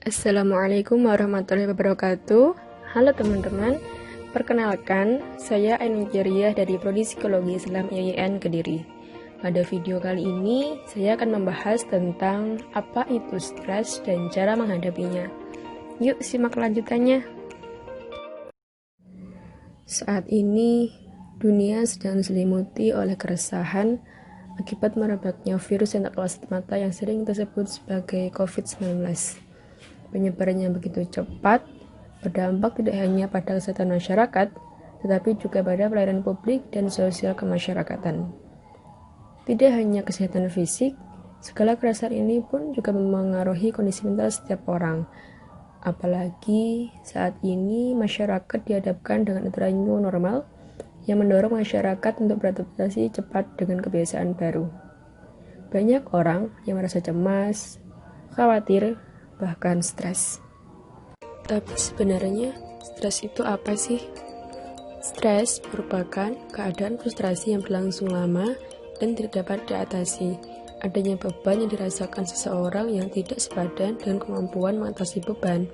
Assalamualaikum warahmatullahi wabarakatuh. Halo teman-teman, perkenalkan, saya Ainun dari Prodi Psikologi Islam IAIN Kediri. Pada video kali ini, saya akan membahas tentang apa itu stres dan cara menghadapinya. Yuk simak kelanjutannya. Saat ini, dunia sedang diselimuti oleh keresahan akibat merebaknya virus yang tak kasat mata yang sering disebut sebagai COVID-19. Penyebarannya begitu cepat, berdampak tidak hanya pada kesehatan masyarakat, tetapi juga pada pelayanan publik dan sosial kemasyarakatan. Tidak hanya kesehatan fisik, segala keresahan ini pun juga memengaruhi kondisi mental setiap orang. Apalagi saat ini masyarakat dihadapkan dengan aturan new normal yang mendorong masyarakat untuk beradaptasi cepat dengan kebiasaan baru. Banyak orang yang merasa cemas, khawatir, bahkan stres. Tapi sebenarnya stres itu apa sih? Stres merupakan keadaan frustrasi yang berlangsung lama dan tidak dapat diatasi. Adanya beban yang dirasakan seseorang yang tidak sepadan dengan kemampuan mengatasi beban.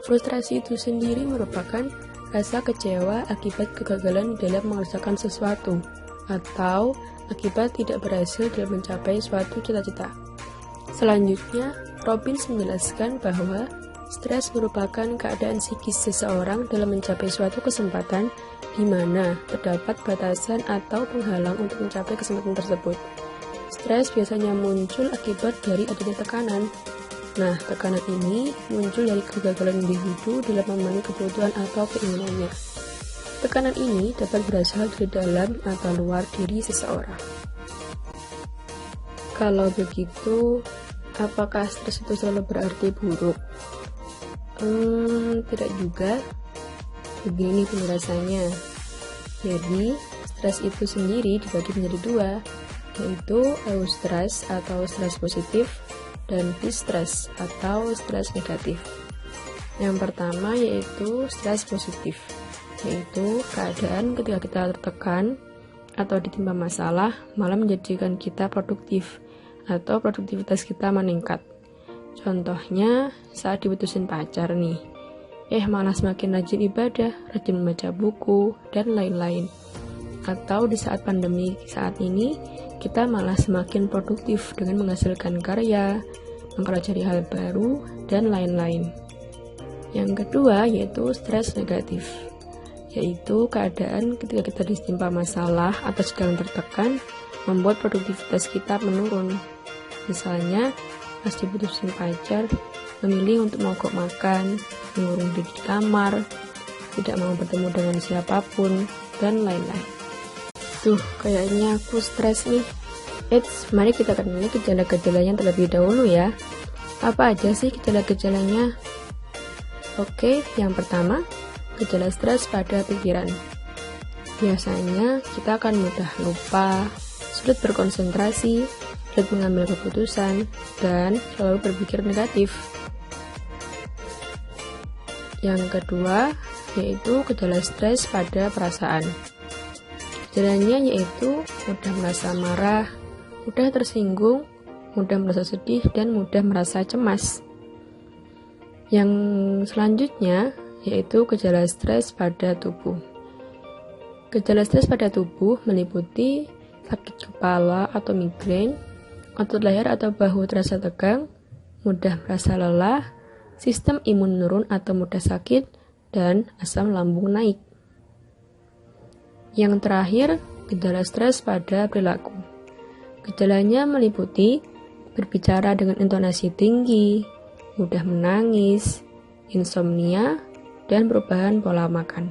Frustrasi itu sendiri merupakan rasa kecewa akibat kegagalan dalam mengerjakan sesuatu atau akibat tidak berhasil dalam mencapai suatu cita-cita. Selanjutnya, Robbins menjelaskan bahwa stres merupakan keadaan psikis seseorang dalam mencapai suatu kesempatan di mana terdapat batasan atau penghalang untuk mencapai kesempatan tersebut. Stres biasanya muncul akibat dari adanya tekanan. Nah, tekanan ini muncul dari kegagalan individu dalam memenuhi kebutuhan atau keinginannya. Tekanan ini dapat berasal dari dalam atau luar diri seseorang. Kalau begitu, apakah stres itu selalu berarti buruk? Tidak juga. Begini penjelasannya. Jadi, stres itu sendiri dibagi menjadi dua, yaitu eustress atau stres positif dan distress atau stres negatif. Yang pertama yaitu stres positif, yaitu keadaan ketika kita tertekan atau ditimpa masalah malah menjadikan kita produktif atau produktivitas kita meningkat. Contohnya saat diputusin pacar nih, malah semakin rajin ibadah, rajin membaca buku, dan lain-lain. Atau di saat pandemi saat ini, kita malah semakin produktif dengan menghasilkan karya, mempelajari hal baru, dan lain-lain. Yang kedua yaitu stres negatif, yaitu keadaan ketika kita ditimpa masalah atau sedang tertekan, membuat produktivitas kita menurun. Misalnya, pas diputusin pacar, memilih untuk mogok makan, mengurung diri di kamar, tidak mau bertemu dengan siapapun, dan lain-lain. Tuh, kayaknya aku stres nih. Mari kita kenali gejala-gejalanya terlebih dahulu ya. Apa aja sih gejala-gejalanya? Oke, yang pertama, gejala stres pada pikiran. Biasanya kita akan mudah lupa, sulit berkonsentrasi, sulit mengambil keputusan, dan selalu berpikir negatif. Yang kedua, yaitu gejala stres pada perasaan. Gejalanya yaitu mudah merasa marah, mudah tersinggung, mudah merasa sedih, dan mudah merasa cemas. Yang selanjutnya, yaitu gejala stres pada tubuh. Gejala stres pada tubuh meliputi sakit kepala atau migrain, otot leher atau bahu terasa tegang, mudah merasa lelah, sistem imun menurun atau mudah sakit, dan asam lambung naik. Yang terakhir, gejala stres pada perilaku. Gejalanya meliputi berbicara dengan intonasi tinggi, mudah menangis, insomnia, dan perubahan pola makan.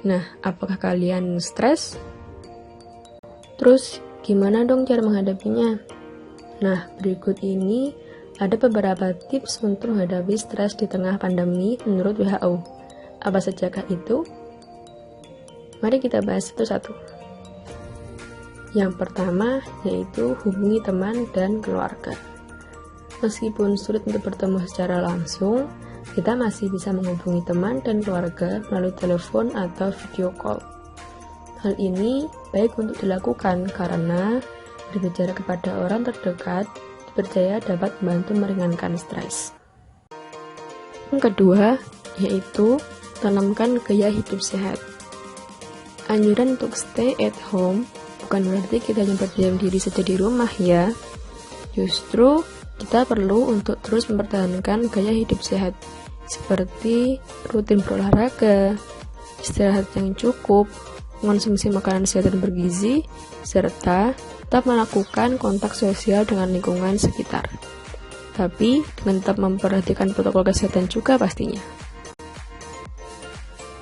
Nah, apakah kalian stres? Terus, gimana dong cara menghadapinya? Nah, berikut ini ada beberapa tips untuk menghadapi stres di tengah pandemi menurut WHO. Apa sajakah itu? Mari kita bahas satu-satu. Yang pertama yaitu hubungi teman dan keluarga. Meskipun sulit untuk bertemu secara langsung, kita masih bisa menghubungi teman dan keluarga melalui telepon atau video call. Hal ini baik untuk dilakukan karena berbicara kepada orang terdekat dipercaya dapat membantu meringankan stres. Yang kedua, yaitu tanamkan gaya hidup sehat. Anjuran untuk stay at home bukan berarti kita hanya berdiam diri saja di rumah ya. Justru kita perlu untuk terus mempertahankan gaya hidup sehat, seperti rutin berolahraga, istirahat yang cukup, mengonsumsi makanan sehat dan bergizi, serta tetap melakukan kontak sosial dengan lingkungan sekitar. Tapi dengan tetap memperhatikan protokol kesehatan juga pastinya.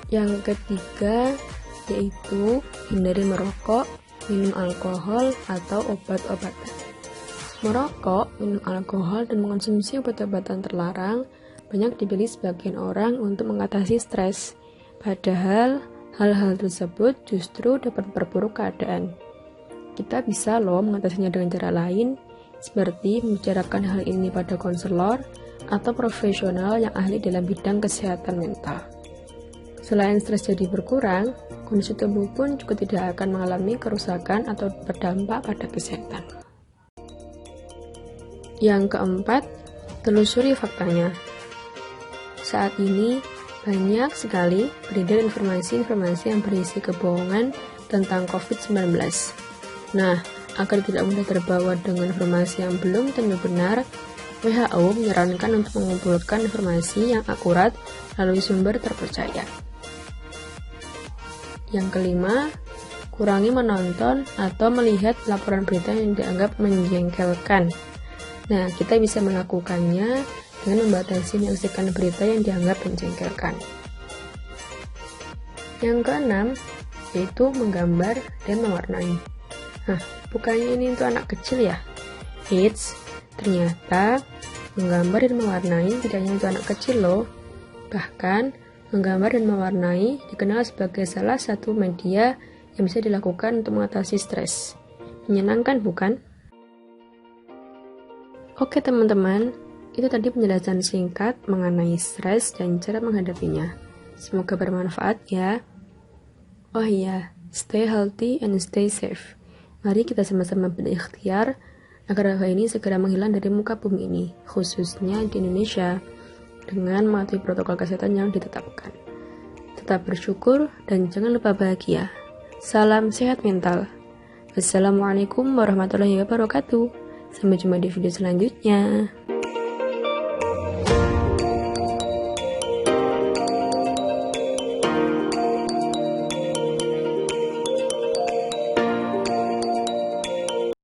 Yang ketiga, yaitu hindari merokok, minum alkohol, atau obat-obatan. Merokok, minum alkohol, dan mengonsumsi obat-obatan terlarang banyak dipilih sebagian orang untuk mengatasi stres. Padahal, hal-hal tersebut justru dapat memperburuk keadaan. Kita bisa loh mengatasinya dengan cara lain, seperti membicarakan hal ini pada konselor atau profesional yang ahli dalam bidang kesehatan mental. Selain stres jadi berkurang, kondisi tubuh pun juga tidak akan mengalami kerusakan atau berdampak pada kesehatan. Yang keempat, telusuri faktanya. Saat ini, banyak sekali beredar informasi-informasi yang berisi kebohongan tentang COVID-19. Nah, agar tidak mudah terbawa dengan informasi yang belum tentu benar, WHO menyarankan untuk mengumpulkan informasi yang akurat melalui sumber terpercaya. Yang kelima, kurangi menonton atau melihat laporan berita yang dianggap menjengkelkan. Nah, kita bisa melakukannya dengan membatasi menyaksikan berita yang dianggap menjengkelkan. Yang keenam, yaitu menggambar dan mewarnai. Bukannya ini untuk anak kecil ya? Eits, ternyata menggambar dan mewarnai tidak hanya untuk anak kecil loh. Bahkan, menggambar dan mewarnai dikenal sebagai salah satu media yang bisa dilakukan untuk mengatasi stres. Menyenangkan bukan? Oke teman-teman, itu tadi penjelasan singkat mengenai stres dan cara menghadapinya. Semoga bermanfaat ya. Oh iya, stay healthy and stay safe. Mari kita sama-sama berikhtiar agar wabah ini segera menghilang dari muka bumi ini, khususnya di Indonesia, dengan mematuhi protokol kesehatan yang ditetapkan. Tetap bersyukur dan jangan lupa bahagia. Salam sehat mental. Wassalamualaikum warahmatullahi wabarakatuh. Sampai jumpa di video selanjutnya.